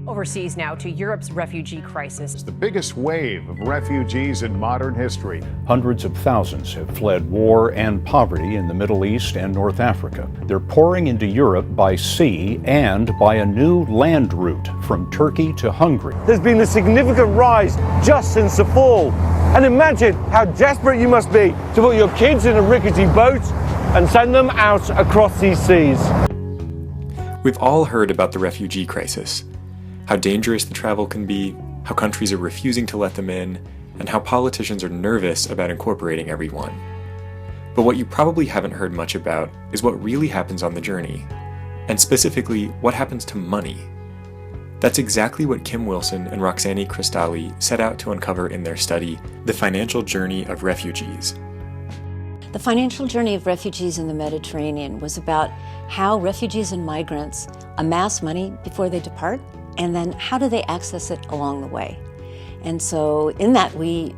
Overseas now to Europe's refugee crisis. It's the biggest wave of refugees in modern history. Hundreds of thousands have fled war and poverty in the Middle East and North Africa. They're pouring into Europe by sea and by a new land route from Turkey to Hungary. There's been a significant rise just since the fall. And imagine how desperate you must be to put your kids in a rickety boat and send them out across these seas. We've all heard about the refugee crisis. How dangerous the travel can be, how countries are refusing to let them in, and how politicians are nervous about incorporating everyone. But what you probably haven't heard much about is what really happens on the journey, and specifically, what happens to money. That's exactly what Kim Wilson and Roxani Cristalli set out to uncover in their study, The Financial Journey of Refugees. The financial journey of refugees in the Mediterranean was about how refugees and migrants amass money before they depart, and then how do they access it along the way. And so in that we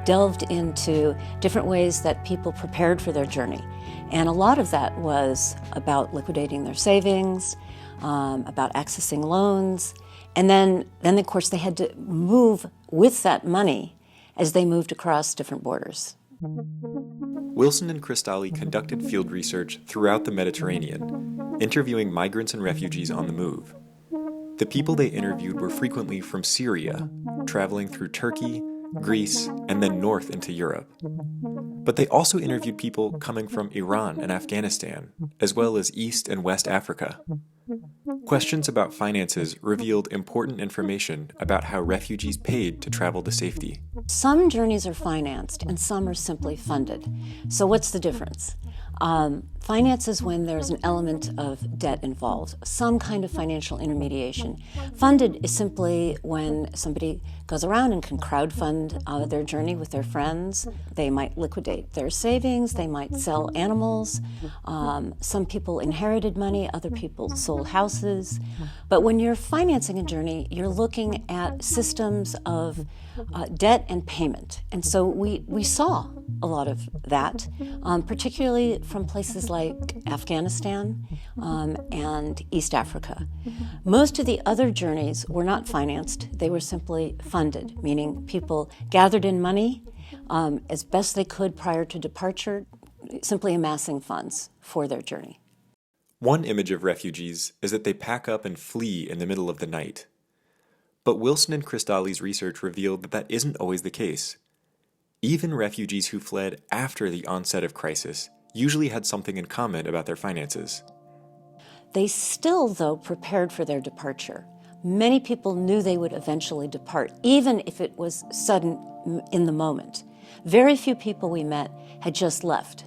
delved into different ways that people prepared for their journey. And a lot of that was about liquidating their savings, about accessing loans, and then of course they had to move with that money as they moved across different borders. Wilson and Cristalli conducted field research throughout the Mediterranean, interviewing migrants and refugees on the move. The people they interviewed were frequently from Syria, traveling through Turkey, Greece, and then north into Europe. But they also interviewed people coming from Iran and Afghanistan, as well as East and West Africa. Questions about finances revealed important information about how refugees paid to travel to safety. Some journeys are financed and some are simply funded. So what's the difference? Finance is when there's an element of debt involved, some kind of financial intermediation. Funded is simply when somebody goes around and can crowdfund their journey with their friends. They might liquidate their savings, they might sell animals. Some people inherited money, other people sold houses. But when you're financing a journey, you're looking at systems of debt and payment. And so we saw a lot of that, particularly from places like Afghanistan and East Africa. Most of the other journeys were not financed, they were simply funded, meaning people gathered in money as best they could prior to departure, simply amassing funds for their journey. One image of refugees is that they pack up and flee in the middle of the night. But Wilson and Cristalli's research revealed that that isn't always the case. Even refugees who fled after the onset of crisis usually had something in common about their finances. They still, though, prepared for their departure. Many people knew they would eventually depart, even if it was sudden in the moment. Very few people we met had just left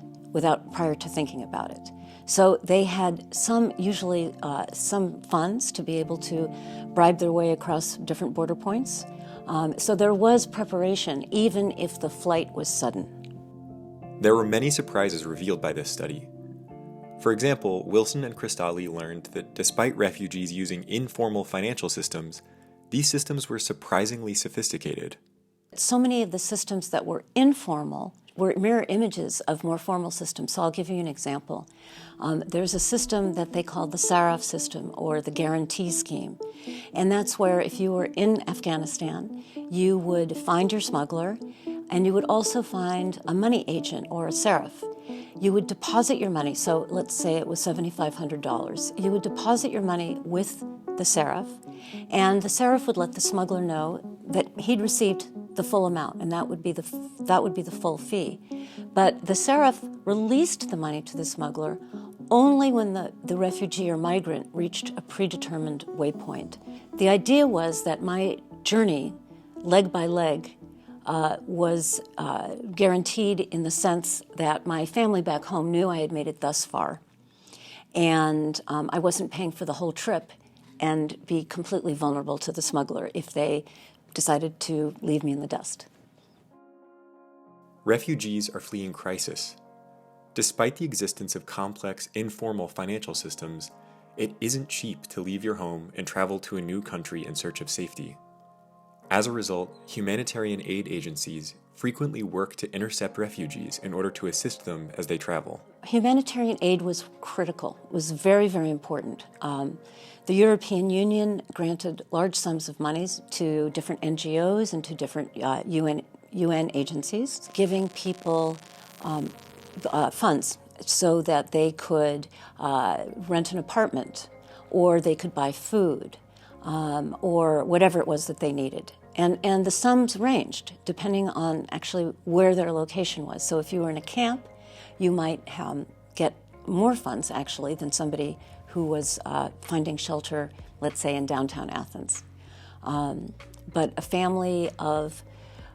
prior to thinking about it. So they had usually some funds to be able to bribe their way across different border points. So there was preparation, even if the flight was sudden. There were many surprises revealed by this study. For example, Wilson and Cristalli learned that despite refugees using informal financial systems, these systems were surprisingly sophisticated. So many of the systems that were informal were mirror images of more formal systems. So I'll give you an example. There's a system that they call the Saraf system, or the guarantee scheme. And that's where if you were in Afghanistan, you would find your smuggler, and you would also find a money agent or a Saraf. You would deposit your money, so let's say it was $7,500. You would deposit your money with the Saraf, and the Saraf would let the smuggler know that he'd received the full amount, and that would be the full fee. But the Saraf released the money to the smuggler only when the refugee or migrant reached a predetermined waypoint. The idea was that my journey, leg by leg, was guaranteed in the sense that my family back home knew I had made it thus far, and I wasn't paying for the whole trip and be completely vulnerable to the smuggler if they decided to leave me in the dust. Refugees are fleeing crisis. Despite the existence of complex, informal financial systems, it isn't cheap to leave your home and travel to a new country in search of safety. As a result, humanitarian aid agencies frequently work to intercept refugees in order to assist them as they travel. Humanitarian aid was critical, was very, very important. The European Union granted large sums of monies to different NGOs and to different UN agencies, giving people funds so that they could rent an apartment, or they could buy food, or whatever it was that they needed. And the sums ranged depending on actually where their location was. So if you were in a camp, you might get more funds actually than somebody who was finding shelter, let's say in downtown Athens. But a family of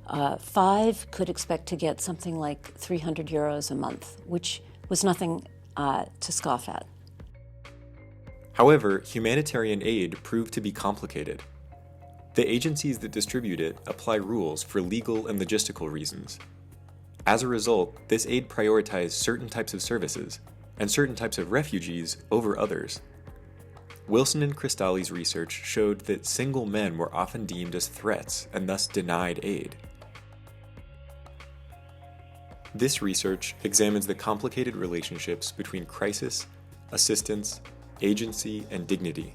5 could expect to get something like 300 euros a month, which was nothing to scoff at. However, humanitarian aid proved to be complicated. The agencies that distribute it apply rules for legal and logistical reasons. As a result, this aid prioritized certain types of services and certain types of refugees over others. Wilson and Cristalli's research showed that single men were often deemed as threats and thus denied aid. This research examines the complicated relationships between crisis, assistance, agency, and dignity.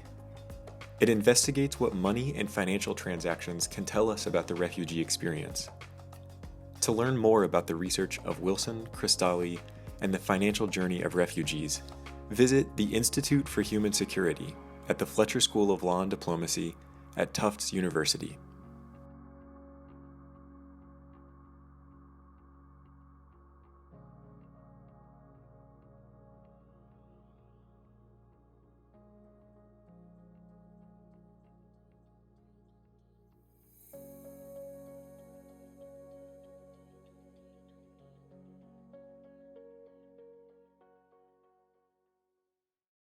It investigates what money and financial transactions can tell us about the refugee experience. To learn more about the research of Wilson, Cristalli, and the financial journey of refugees, visit the Institute for Human Security at the Fletcher School of Law and Diplomacy at Tufts University.